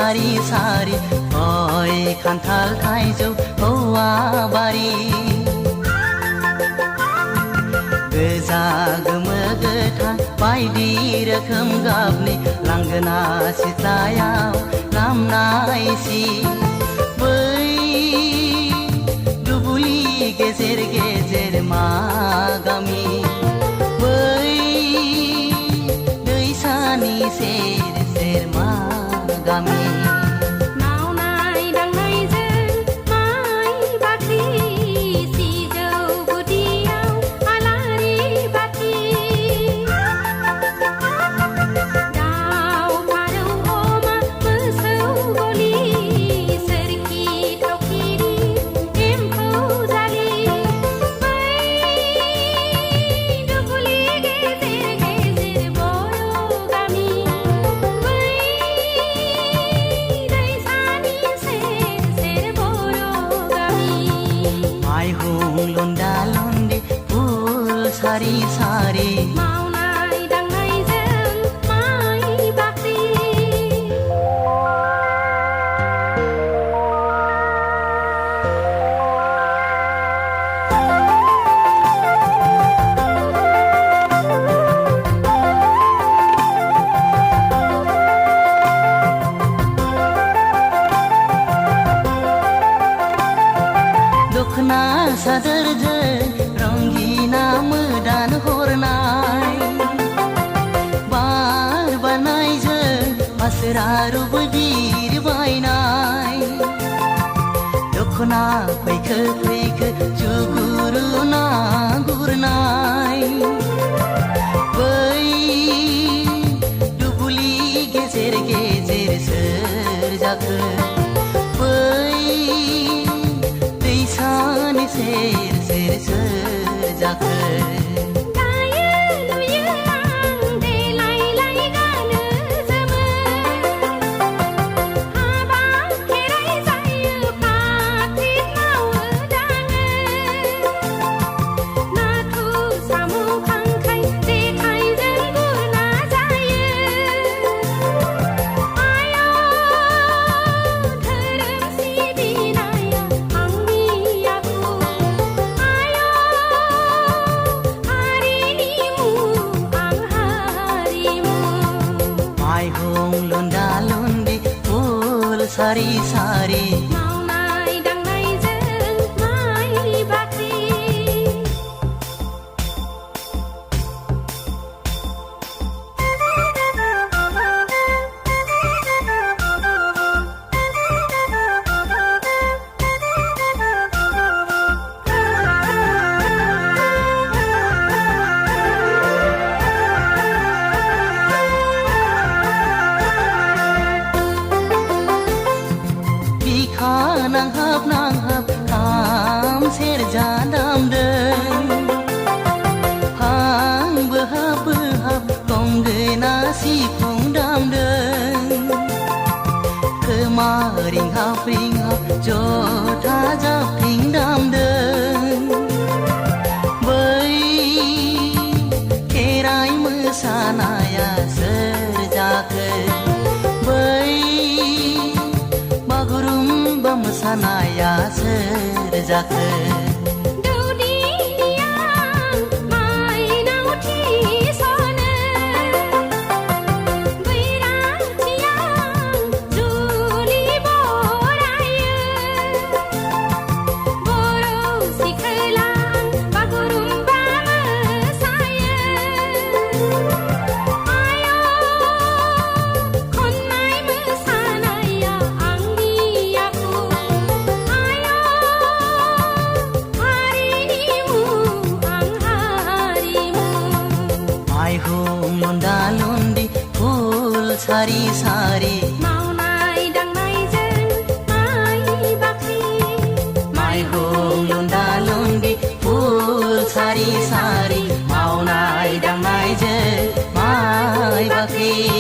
सारि सारि गय खान्थाल थाइजौ औवा बारि गोजा गोमो गोथां बायदि रोखोम गाबनि लांगोना सिथ्लायाव लामनाय सि बै दुब्लि गेजेर गेजेर मा गामि बै दैसानि सेर सेर मा गामि सारि सारि मावनाय दांनायजों माइ बाख्रि दखना सादोरजों रंगिना मोदान हरनाय बार बारनायजों फासोरा रुब बिरबायनाय दखना फैखो फैखो जुगुरु ना गुरनाय बै दुब्लि गेजेर गेजेर सोर जाखो बै दैसानि सेर सेर सोर जाखो सारि सारि मावनाय दांनायजों माइ बाख्रि नांहाब नांहाब खाम सेरजा दामदों हां बोहाब बोहाब गंगोना सिफुं दामदों खोमा रिंहाब रिंहाब जथा जाबख्रिं दामदों बै खेराइ मोसानाया सोर जाखो बै बागुरुम्बा मोसानाया सोर जाखो सारि सारि मावनाय दांनायजों माइ बाख्रि माइहुं लुन्दा लुन्दी फुल सारि सारि मावनाय दांनायजों माइ बाख्रि